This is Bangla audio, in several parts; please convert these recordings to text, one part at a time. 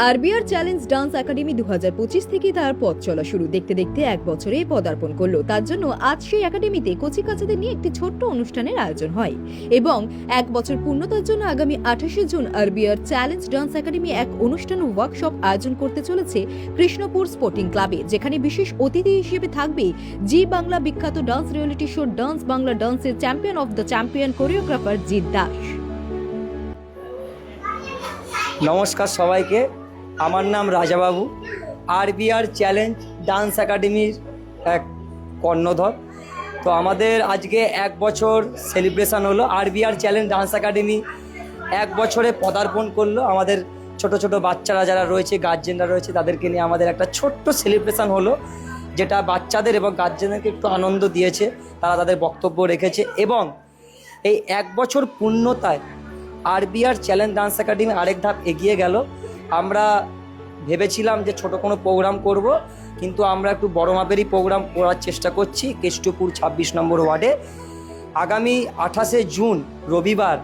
আরবিআর চ্যালেঞ্জ ডান্স একাডেমি 2025 থেকে তার পথ চলা শুরু। দেখতে দেখতে এক বছরে পদার্পণ করলো। তার জন্য আজ সেই একাডেমিতে কচিকাচাদের নিয়ে একটি ছোট্ট অনুষ্ঠানের আয়োজন হয় এবং এক বছর পূর্ণতার জন্য আগামী 28শে জুন আরবিআর চ্যালেঞ্জ ডান্স একাডেমি এক অনুষ্ঠান ও ওয়ার্কশপ আয়োজন করতে চলেছে কৃষ্ণপুর স্পোর্টিং ক্লাবে, যেখানে বিশেষ অতিথি হিসেবে থাকবে জি বাংলা বিখ্যাত dance reality show dance Bangla ডান্সের champion of the champion choreographer Jeet Das. নমস্কার সবাইকে, আমার নাম রাজাবাবু, আরবিআর চ্যালেঞ্জ ডান্স একাডেমির এক কর্ণধর। তো আমাদের আজকে এক বছর সেলিব্রেশন হলো। আরবিআর চ্যালেঞ্জ ডান্স একাডেমি এক বছরে পদার্পণ করলো। আমাদের ছোট ছোট বাচ্চারা যারা রয়েছে, গার্জেনরা রয়েছে, তাদেরকে নিয়ে আমাদের একটা ছোট্ট সেলিব্রেশন হলো, যেটা বাচ্চাদের এবং গার্জেনদেরকে একটু আনন্দ দিয়েছে। তারা তাদের বক্তব্য রেখেছে এবং এই এক বছর পূর্ণতায় আরবিআর চ্যালেঞ্জ ডান্স একাডেমি আরেক ধাপ এগিয়ে গেল। আমরা ভেবেছিলাম যে ছোট কোনো প্রোগ্রাম করব, কিন্তু আমরা একটু বড় মাপেরই প্রোগ্রাম করার চেষ্টা করছি। কেষ্টপুর 26 নম্বর ওয়ার্ডে আগামী 28শে জুন রবিবার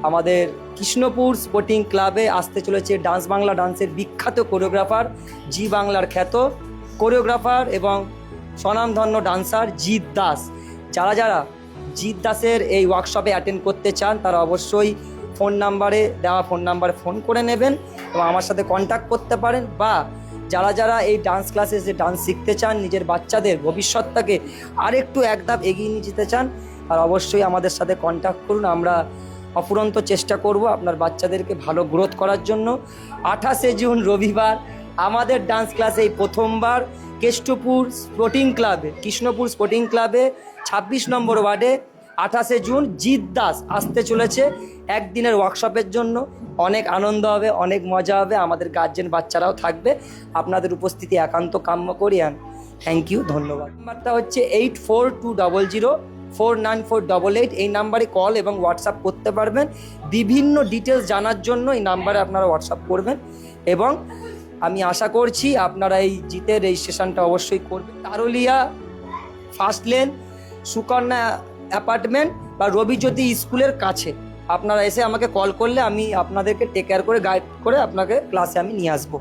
আমাদের কৃষ্ণপুর স্পোর্টিং ক্লাবে আসতে চলেছে ডান্স বাংলা ডান্সের বিখ্যাত কোরিওগ্রাফার, জি বাংলার খ্যাত কোরিওগ্রাফার এবং স্বনামধন্য ডান্সার জিৎ দাস। যারা যারা জিৎ দাসের এই ওয়ার্কশপে অ্যাটেন্ড করতে চান তারা অবশ্যই দেওয়া ফোন নাম্বারে ফোন করে নেবেন এবং আমার সাথে কন্ট্যাক্ট করতে পারেন। বা যারা যারা এই ডান্স ক্লাসে যে ডান্স শিখতে চান, নিজের বাচ্চাদের ভবিষ্যৎটাকে আরেকটু এক ধাপ এগিয়ে নিয়ে যেতে চান, আর অবশ্যই আমাদের সাথে কন্ট্যাক্ট করুন। আমরা অফুরন্ত চেষ্টা করব আপনার বাচ্চাদেরকে ভালো গ্রোথ করার জন্য। 28শে জুন রবিবার আমাদের ডান্স ক্লাসে এই প্রথমবার কেষ্টপুর স্পোর্টিং ক্লাবে, কৃষ্ণপুর স্পোর্টিং ক্লাবে 26 নম্বর ওয়ার্ডে 28শে জুন জিৎ দাস আসতে চলেছে একদিনের ওয়ার্কশপের জন্য। অনেক আনন্দ হবে, অনেক মজা হবে, আমাদের গার্জেন বাচ্চারাও থাকবে। আপনাদের উপস্থিতি একান্ত কাম্য করি। থ্যাংক ইউ, ধন্যবাদ। নাম্বারটা হচ্ছে 8420049488। এই নাম্বারে কল এবং হোয়াটসঅ্যাপ করতে পারবেন। বিভিন্ন ডিটেলস জানার জন্য এই নাম্বারে আপনারা হোয়াটসঅ্যাপ করবেন এবং আমি আশা করছি আপনারা এই জিতের রেজিস্ট্রেশনটা অবশ্যই করবেন। তারুলিয়া ফার্স্ট লেন সুকন্যা অ্যাপার্টমেন্ট বা রবিজ্যোতি স্কুলের কাছে আপনারা এসে আমাকে কল করলে আমি আপনাদেরকে টেক কেয়ার করে গাইড করে আপনাকে ক্লাসে আমি নিয়ে আসবো।